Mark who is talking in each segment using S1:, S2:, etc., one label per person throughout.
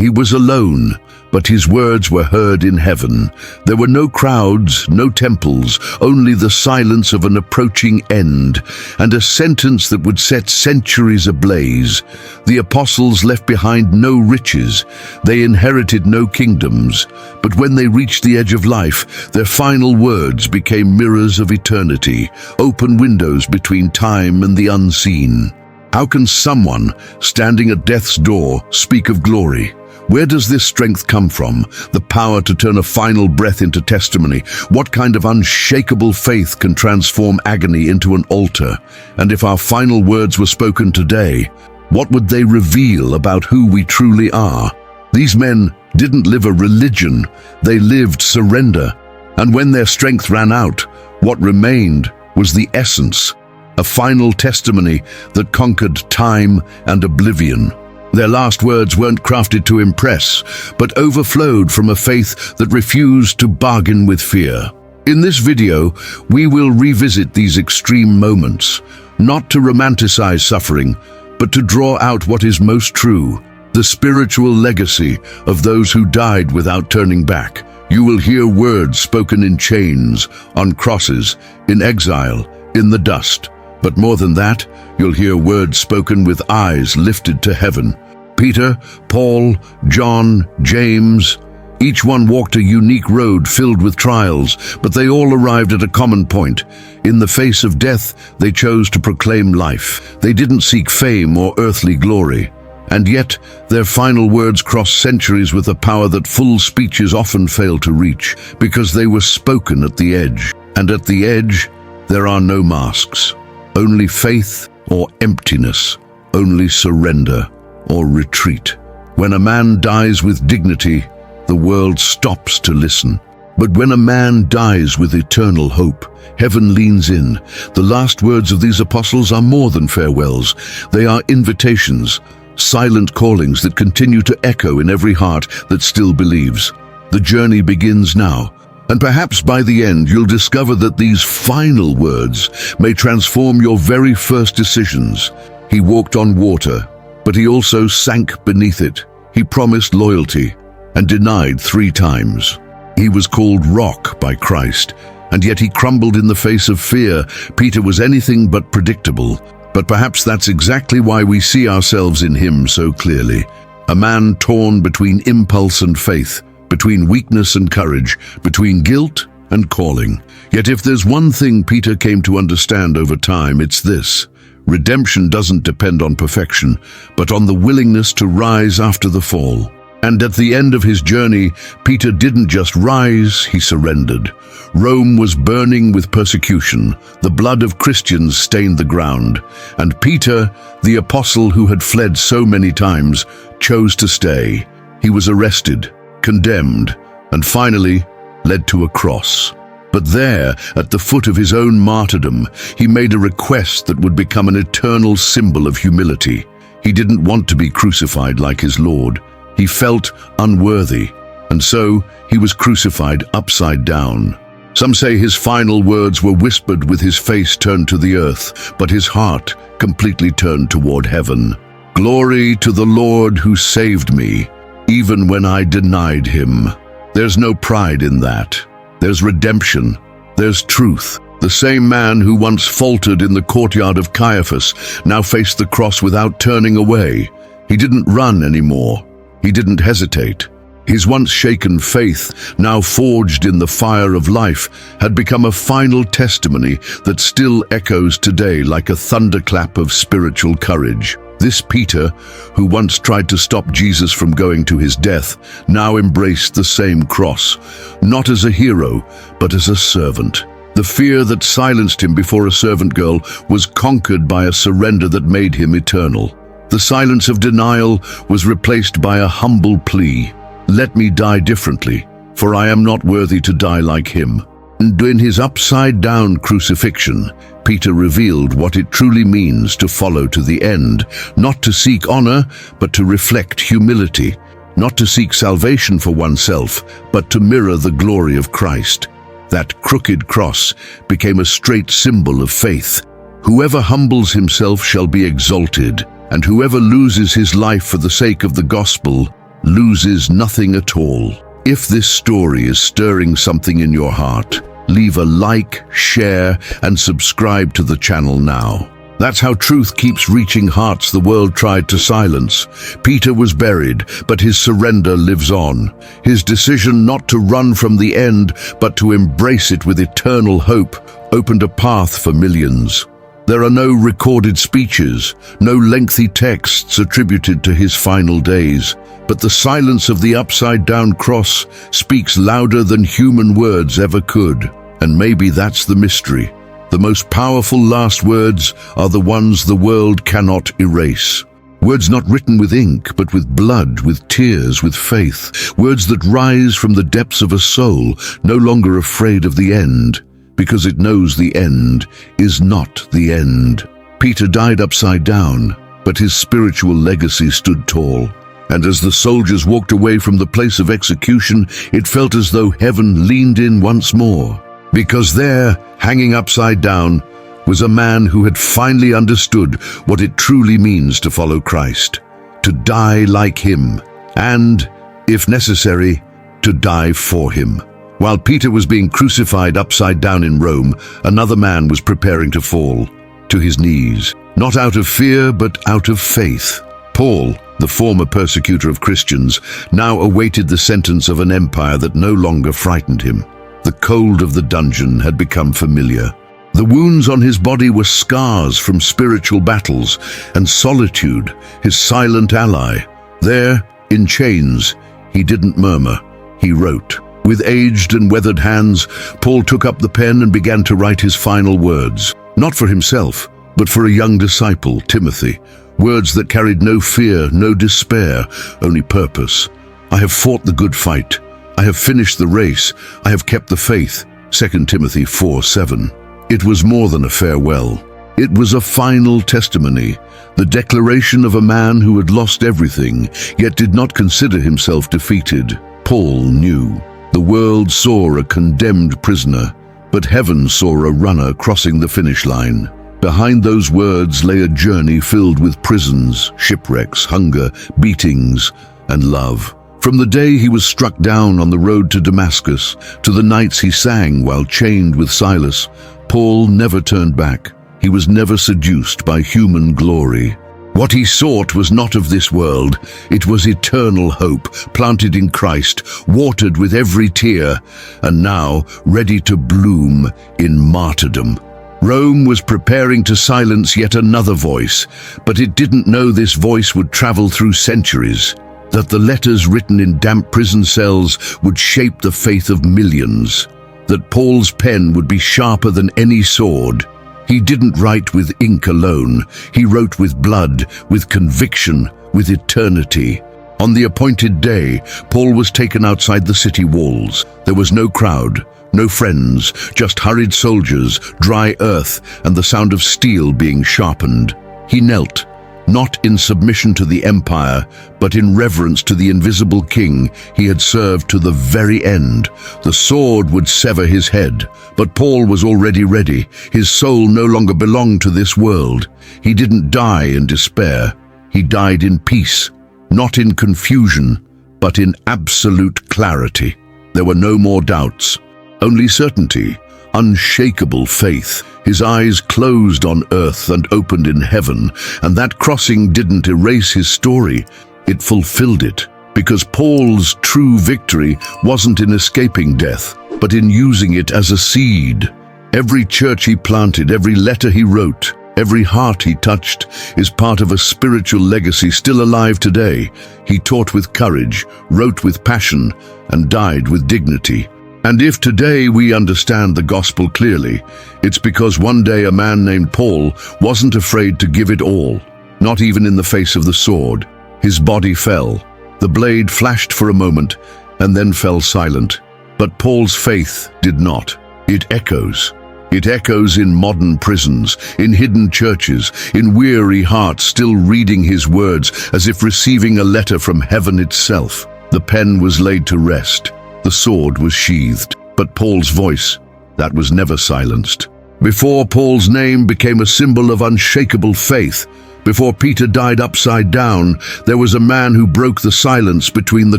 S1: He was alone, but his words were heard in heaven. There were no crowds, no temples, only the silence of an approaching end, and a sentence that would set centuries ablaze. The apostles left behind no riches. They inherited no kingdoms. But when they reached the edge of life, their final words became mirrors of eternity, open windows between time and the unseen. How can someone standing at death's door speak of glory? Where does this strength come from? The power to turn a final breath into testimony? What kind of unshakable faith can transform agony into an altar? And if our final words were spoken today, what would they reveal about who we truly are? These men didn't live a religion, they lived surrender. And when their strength ran out, what remained was the essence, a final testimony that conquered time and oblivion. Their last words weren't crafted to impress, but overflowed from a faith that refused to bargain with fear. In this video, we will revisit these extreme moments, not to romanticize suffering, but to draw out what is most true, the spiritual legacy of those who died without turning back. You will hear words spoken in chains, on crosses, in exile, in the dust. But more than that, you'll hear words spoken with eyes lifted to heaven. Peter, Paul, John, James, each one walked a unique road filled with trials, but they all arrived at a common point. In the face of death, they chose to proclaim life. They didn't seek fame or earthly glory. And yet, their final words crossed centuries with a power that full speeches often fail to reach, because they were spoken at the edge. And at the edge, there are no masks. Only faith or emptiness, only surrender or retreat. When a man dies with dignity, the world stops to listen. But when a man dies with eternal hope, heaven leans in. The last words of these apostles are more than farewells. They are invitations, silent callings that continue to echo in every heart that still believes. The journey begins now. And perhaps by the end, you'll discover that these final words may transform your very first decisions. He walked on water, but he also sank beneath it. He promised loyalty and denied 3 times. He was called Rock by Christ, and yet he crumbled in the face of fear. Peter was anything but predictable, but perhaps that's exactly why we see ourselves in him so clearly. A man torn between impulse and faith, between weakness and courage, between guilt and calling. Yet if there's one thing Peter came to understand over time, it's this: redemption doesn't depend on perfection, but on the willingness to rise after the fall. And at the end of his journey, Peter didn't just rise, he surrendered. Rome was burning with persecution. The blood of Christians stained the ground. And Peter, the apostle who had fled so many times, chose to stay. He was arrested, condemned, and finally led to a cross. But there, at the foot of his own martyrdom, he made a request that would become an eternal symbol of humility. He didn't want to be crucified like his Lord. He felt unworthy, and so he was crucified upside down. Some say his final words were whispered with his face turned to the earth, but his heart completely turned toward heaven. "Glory to the Lord who saved me, even when I denied him." There's no pride in that. There's redemption. There's truth. The same man who once faltered in the courtyard of Caiaphas now faced the cross without turning away. He didn't run anymore. He didn't hesitate. His once shaken faith, now forged in the fire of life, had become a final testimony that still echoes today like a thunderclap of spiritual courage. This Peter, who once tried to stop Jesus from going to his death, now embraced the same cross, not as a hero, but as a servant. The fear that silenced him before a servant girl was conquered by a surrender that made him eternal. The silence of denial was replaced by a humble plea: "Let me die differently, for I am not worthy to die like him." And in his upside-down crucifixion, Peter revealed what it truly means to follow to the end, not to seek honor, but to reflect humility, not to seek salvation for oneself, but to mirror the glory of Christ. That crooked cross became a straight symbol of faith. Whoever humbles himself shall be exalted, and whoever loses his life for the sake of the gospel loses nothing at all. If this story is stirring something in your heart, leave a like, share, and subscribe to the channel now. That's how truth keeps reaching hearts the world tried to silence. Peter was buried, but his surrender lives on. His decision not to run from the end, but to embrace it with eternal hope, opened a path for millions. There are no recorded speeches, no lengthy texts attributed to his final days, but the silence of the upside-down cross speaks louder than human words ever could. And maybe that's the mystery. The most powerful last words are the ones the world cannot erase. Words not written with ink, but with blood, with tears, with faith. Words that rise from the depths of a soul, no longer afraid of the end, because it knows the end is not the end. Peter died upside down, but his spiritual legacy stood tall. And as the soldiers walked away from the place of execution, it felt as though heaven leaned in once more. Because there, hanging upside down, was a man who had finally understood what it truly means to follow Christ, to die like him, and, if necessary, to die for him. While Peter was being crucified upside down in Rome, another man was preparing to fall, to his knees, not out of fear but out of faith. Paul, the former persecutor of Christians, now awaited the sentence of an empire that no longer frightened him. The cold of the dungeon had become familiar. The wounds on his body were scars from spiritual battles, and solitude, his silent ally. There, in chains, he didn't murmur, he wrote. With aged and weathered hands, Paul took up the pen and began to write his final words, not for himself, but for a young disciple, Timothy. Words that carried no fear, no despair, only purpose. I have fought the good fight. I have finished the race. I have kept the faith. 2 Timothy 4:7. It was more than a farewell. It was a final testimony, the declaration of a man who had lost everything, yet did not consider himself defeated. Paul knew. The world saw a condemned prisoner, but heaven saw a runner crossing the finish line. Behind those words lay a journey filled with prisons, shipwrecks, hunger, beatings, and love. From the day he was struck down on the road to Damascus, to the nights he sang while chained with Silas, Paul never turned back. He was never seduced by human glory. What he sought was not of this world. It was eternal hope, planted in Christ, watered with every tear, and now ready to bloom in martyrdom. Rome was preparing to silence yet another voice, but it didn't know this voice would travel through centuries. That the letters written in damp prison cells would shape the faith of millions, that Paul's pen would be sharper than any sword. He didn't write with ink alone, he wrote with blood, with conviction, with eternity. On the appointed day, Paul was taken outside the city walls. There was no crowd, no friends, just hurried soldiers, dry earth, and the sound of steel being sharpened. He knelt, not in submission to the empire, but in reverence to the invisible king he had served to the very end. The sword would sever his head, but Paul was already ready. His soul no longer belonged to this world. He didn't die in despair. He died in peace, not in confusion, but in absolute clarity. There were no more doubts, only certainty, unshakable faith. His eyes closed on earth and opened in heaven, and that crossing didn't erase his story, it fulfilled it. Because Paul's true victory wasn't in escaping death, but in using it as a seed. Every church he planted, every letter he wrote, every heart he touched is part of a spiritual legacy still alive today. He taught with courage, wrote with passion, and died with dignity. And if today we understand the gospel clearly, it's because one day a man named Paul wasn't afraid to give it all, not even in the face of the sword. His body fell. The blade flashed for a moment and then fell silent. But Paul's faith did not. It echoes. It echoes in modern prisons, in hidden churches, in weary hearts still reading his words as if receiving a letter from heaven itself. The pen was laid to rest. The sword was sheathed, but Paul's voice, that was never silenced. Before Paul's name became a symbol of unshakable faith, Before Peter died upside down, there was a man who broke the silence between the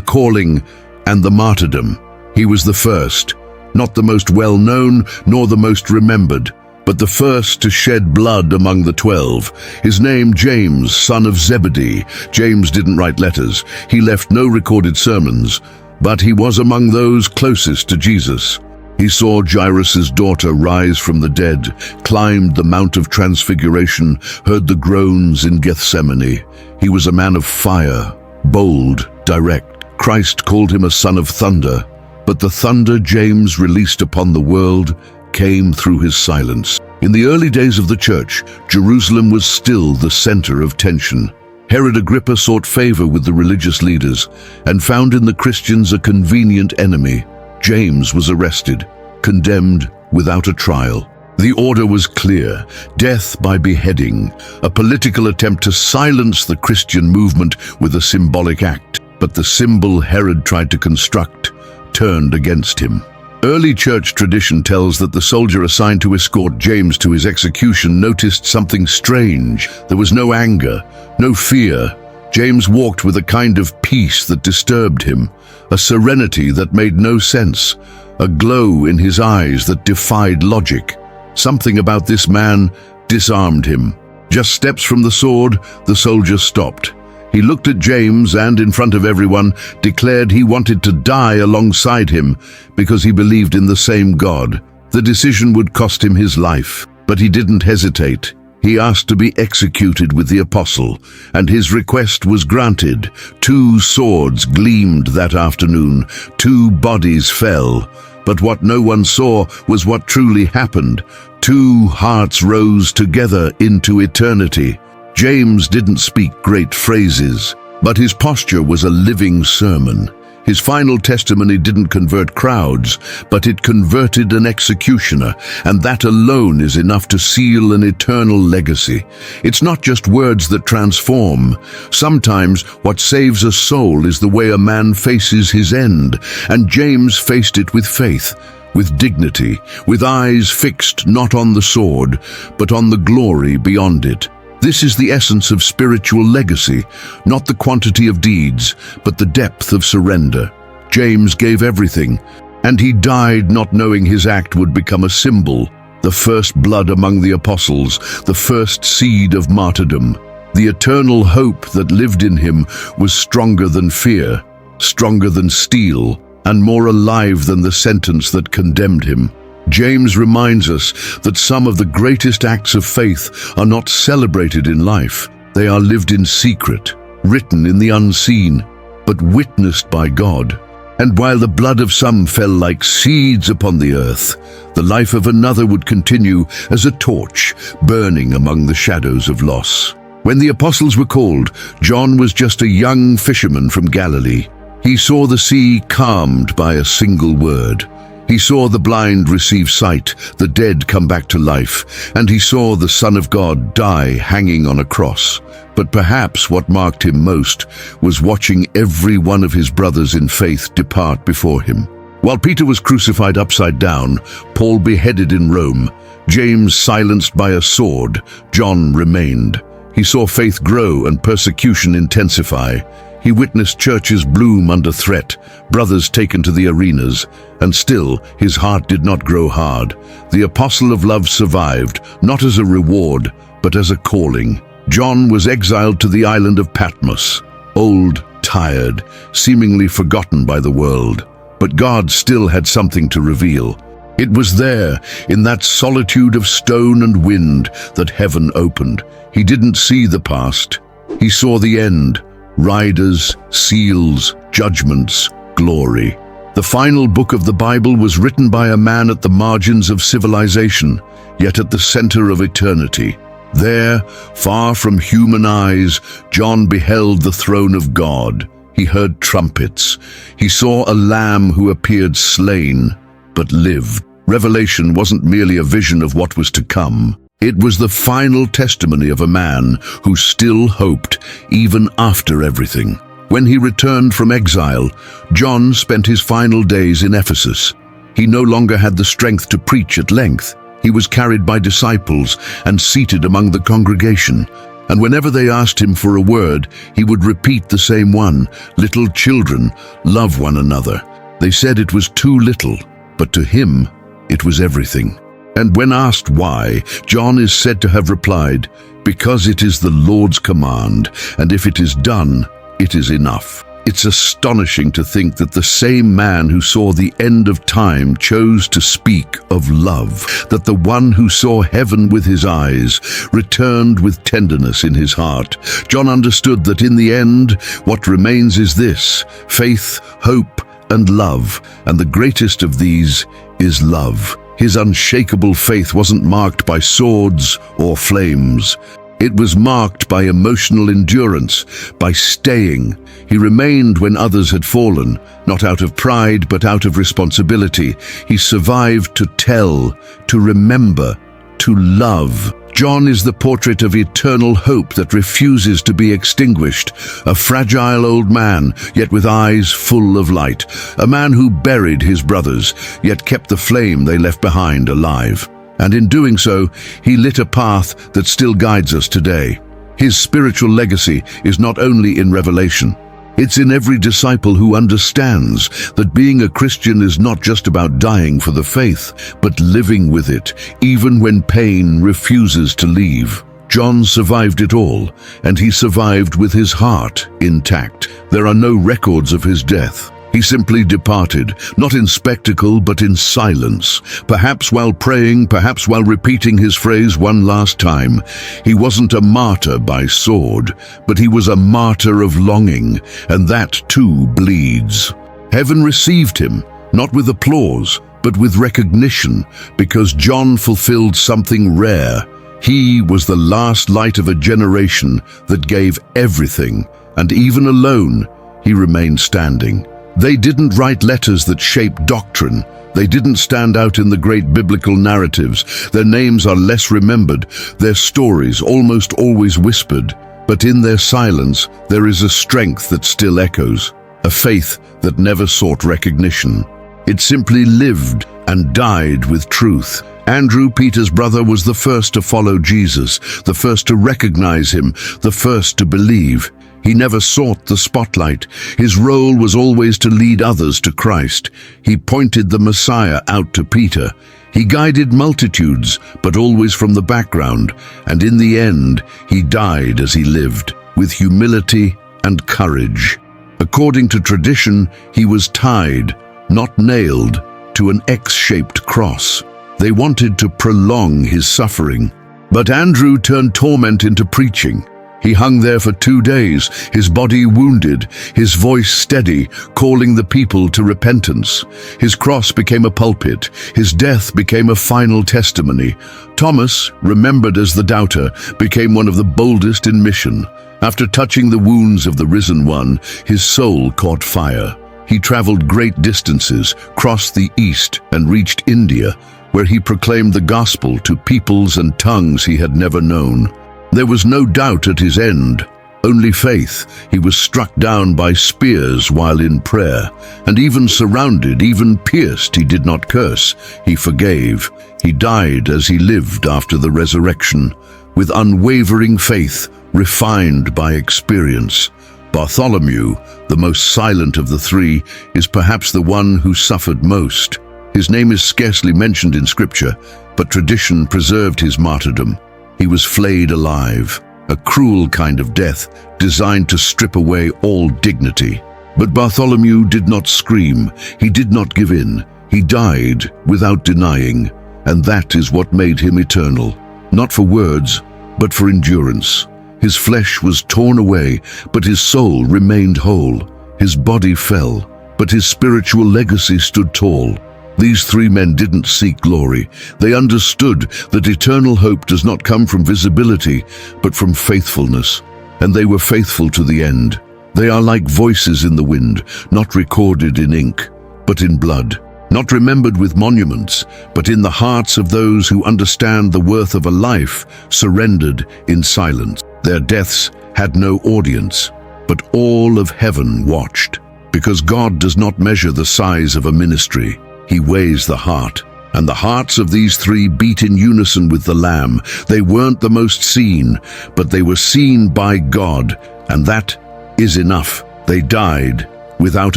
S1: calling and the martyrdom. He was the first, not the most well-known nor the most remembered, but the first to shed blood among the 12. His name, James, son of Zebedee. James didn't write letters. He left no recorded sermons, but he was among those closest to Jesus. He saw Jairus' daughter rise from the dead, climbed the Mount of Transfiguration, heard the groans in Gethsemane. He was a man of fire, bold, direct. Christ called him a son of thunder, but the thunder James released upon the world came through his silence. In the early days of the church, Jerusalem was still the center of tension. Herod Agrippa sought favor with the religious leaders and found in the Christians a convenient enemy. James was arrested, condemned without a trial. The order was clear: death by beheading, a political attempt to silence the Christian movement with a symbolic act. But the symbol Herod tried to construct turned against him. Early church tradition tells that the soldier assigned to escort James to his execution noticed something strange. There was no anger, no fear. James walked with a kind of peace that disturbed him, a serenity that made no sense, a glow in his eyes that defied logic. Something about this man disarmed him. Just steps from the sword, the soldier stopped. He looked at James and, in front of everyone, declared he wanted to die alongside him because he believed in the same God. The decision would cost him his life, but he didn't hesitate. He asked to be executed with the apostle, and his request was granted. 2 swords gleamed that afternoon, 2 bodies fell. But what no one saw was what truly happened. 2 hearts rose together into eternity. James didn't speak great phrases, but his posture was a living sermon. His final testimony didn't convert crowds, but it converted an executioner, and that alone is enough to seal an eternal legacy. It's not just words that transform. Sometimes what saves a soul is the way a man faces his end, and James faced it with faith, with dignity, with eyes fixed not on the sword, but on the glory beyond it. This is the essence of spiritual legacy, not the quantity of deeds, but the depth of surrender. James gave everything, and he died not knowing his act would become a symbol, the first blood among the apostles, the first seed of martyrdom. The eternal hope that lived in him was stronger than fear, stronger than steel, and more alive than the sentence that condemned him. James reminds us that some of the greatest acts of faith are not celebrated in life. They are lived in secret, written in the unseen, but witnessed by God. And while the blood of some fell like seeds upon the earth, the life of another would continue as a torch burning among the shadows of loss. When the apostles were called, John was just a young fisherman from Galilee. He saw the sea calmed by a single word. He saw the blind receive sight, the dead come back to life, and he saw the Son of God die hanging on a cross. But perhaps what marked him most was watching every one of his brothers in faith depart before him. While Peter was crucified upside down, Paul beheaded in Rome, James silenced by a sword, John remained. He saw faith grow and persecution intensify. He witnessed churches bloom under threat, brothers taken to the arenas, and still his heart did not grow hard. The apostle of love survived, not as a reward, but as a calling. John was exiled to the island of Patmos, old, tired, seemingly forgotten by the world. But God still had something to reveal. It was there, in that solitude of stone and wind, that heaven opened. He didn't see the past. He saw the end. Riders, seals, judgments, glory. The final book of the Bible was written by a man at the margins of civilization, yet at the center of eternity. There, far from human eyes, John beheld the throne of God. He heard trumpets. He saw a lamb who appeared slain, but lived. Revelation wasn't merely a vision of what was to come. It was the final testimony of a man who still hoped, even after everything. When he returned from exile, John spent his final days in Ephesus. He no longer had the strength to preach at length. He was carried by disciples and seated among the congregation. And whenever they asked him for a word, he would repeat the same one: "Little children, love one another." They said it was too little, but to him, it was everything. And when asked why, John is said to have replied, "Because it is the Lord's command, and if it is done, it is enough." It's astonishing to think that the same man who saw the end of time chose to speak of love, that the one who saw heaven with his eyes returned with tenderness in his heart. John understood that in the end, what remains is this: faith, hope, and love, and the greatest of these is love. His unshakable faith wasn't marked by swords or flames. It was marked by emotional endurance, by staying. He remained when others had fallen, not out of pride, but out of responsibility. He survived to tell, to remember, to love. John is the portrait of eternal hope that refuses to be extinguished. A fragile old man, yet with eyes full of light. A man who buried his brothers, yet kept the flame they left behind alive. And in doing so, he lit a path that still guides us today. His spiritual legacy is not only in Revelation. It's in every disciple who understands that being a Christian is not just about dying for the faith, but living with it, even when pain refuses to leave. John survived it all, and he survived with his heart intact. There are no records of his death. He simply departed, not in spectacle, but in silence, perhaps while praying, perhaps while repeating his phrase one last time. He wasn't a martyr by sword, but he was a martyr of longing, and that too bleeds. Heaven received him, not with applause, but with recognition, because John fulfilled something rare. He was the last light of a generation that gave everything, and even alone, he remained standing. They didn't write letters that shaped doctrine. They didn't stand out in the great biblical narratives. Their names are less remembered, their stories almost always whispered. But in their silence, there is a strength that still echoes, a faith that never sought recognition. It simply lived and died with truth. Andrew, Peter's brother, was the first to follow Jesus, the first to recognize him, the first to believe. He never sought the spotlight. His role was always to lead others to Christ. He pointed the Messiah out to Peter. He guided multitudes, but always from the background. And in the end, he died as he lived, with humility and courage. According to tradition, he was tied, not nailed, to an X-shaped cross. They wanted to prolong his suffering. But Andrew turned torment into preaching. He hung there for 2 days, his body wounded, his voice steady, calling the people to repentance. His cross became a pulpit, his death became a final testimony. Thomas, remembered as the doubter, became one of the boldest in mission. After touching the wounds of the risen one, his soul caught fire. He traveled great distances, crossed the east, and reached India, where he proclaimed the gospel to peoples and tongues he had never known. There was no doubt at his end, only faith. He was struck down by spears while in prayer, and even surrounded, even pierced, he did not curse. He forgave. He died as he lived after the resurrection, with unwavering faith, refined by experience. Bartholomew, the most silent of the three, is perhaps the one who suffered most. His name is scarcely mentioned in Scripture, but tradition preserved his martyrdom. He was flayed alive, a cruel kind of death designed to strip away all dignity. But Bartholomew did not scream. He did not give in. He died without denying, and that is what made him eternal. Not for words, but for endurance. His flesh was torn away, but his soul remained whole. His body fell, but his spiritual legacy stood tall. These three men didn't seek glory. They understood that eternal hope does not come from visibility, but from faithfulness. And they were faithful to the end. They are like voices in the wind, not recorded in ink, but in blood. Not remembered with monuments, but in the hearts of those who understand the worth of a life surrendered in silence. Their deaths had no audience, but all of heaven watched. Because God does not measure the size of a ministry. He weighs the heart. And the hearts of these three beat in unison with the Lamb. They weren't the most seen, but they were seen by God, and that is enough. They died without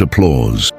S1: applause,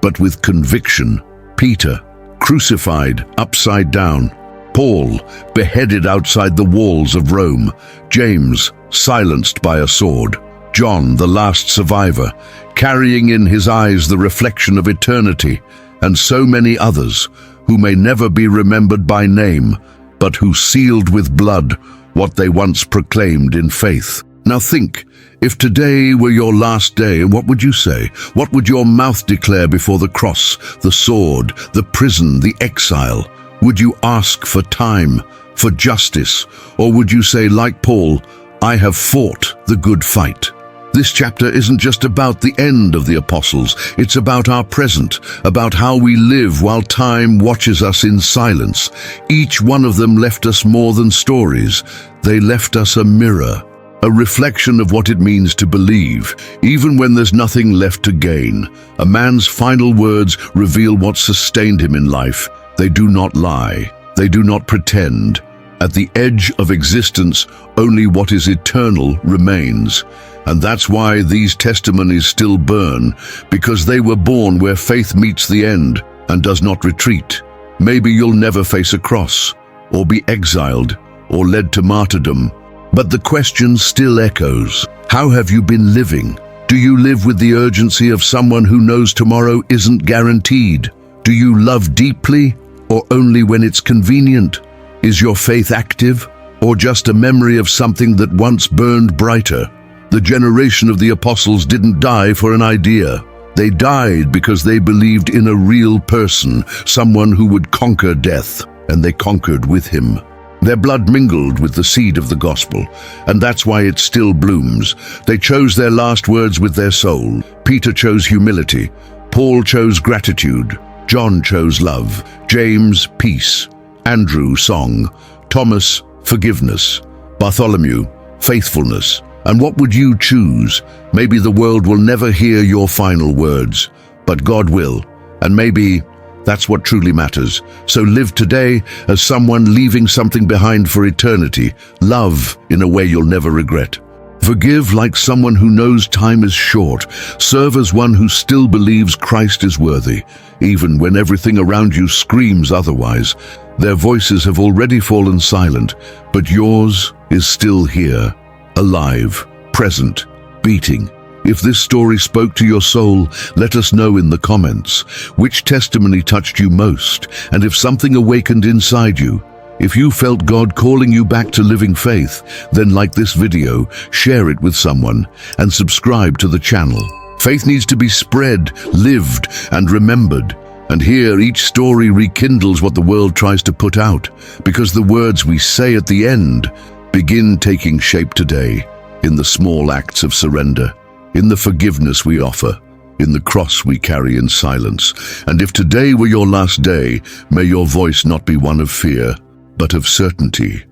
S1: but with conviction. Peter, crucified upside down. Paul, beheaded outside the walls of Rome. James, silenced by a sword. John, the last survivor, carrying in his eyes the reflection of eternity. And so many others who may never be remembered by name, but who sealed with blood what they once proclaimed in faith. Now think, if today were your last day, what would you say? What would your mouth declare before the cross, the sword, the prison, the exile? Would you ask for time, for justice, or would you say, like Paul, I have fought the good fight? This chapter isn't just about the end of the apostles, it's about our present, about how we live while time watches us in silence. Each one of them left us more than stories. They left us a mirror, a reflection of what it means to believe, even when there's nothing left to gain. A man's final words reveal what sustained him in life. They do not lie. They do not pretend. At the edge of existence, only what is eternal remains. And that's why these testimonies still burn, because they were born where faith meets the end and does not retreat. Maybe you'll never face a cross, or be exiled, or led to martyrdom. But the question still echoes. How have you been living? Do you live with the urgency of someone who knows tomorrow isn't guaranteed? Do you love deeply, or only when it's convenient? Is your faith active, or just a memory of something that once burned brighter? The generation of the apostles didn't die for an idea. They died because they believed in a real person, someone who would conquer death, and they conquered with him. Their blood mingled with the seed of the gospel, and that's why it still blooms. They chose their last words with their soul. Peter chose humility. Paul chose gratitude. John chose love. James, peace. Andrew, song. Thomas, forgiveness. Bartholomew, faithfulness. And what would you choose? Maybe the world will never hear your final words, but God will. And maybe that's what truly matters. So live today as someone leaving something behind for eternity. Love in a way you'll never regret. Forgive like someone who knows time is short. Serve as one who still believes Christ is worthy, even when everything around you screams otherwise. Their voices have already fallen silent, but yours is still here. Alive, present, beating. If this story spoke to your soul, let us know in the comments. Which testimony touched you most? And if something awakened inside you, if you felt God calling you back to living faith, then like this video, share it with someone, and subscribe to the channel. Faith needs to be spread, lived, and remembered. And here, each story rekindles what the world tries to put out, because the words we say at the end begin taking shape today, in the small acts of surrender, in the forgiveness we offer, in the cross we carry in silence. And if today were your last day, may your voice not be one of fear, but of certainty.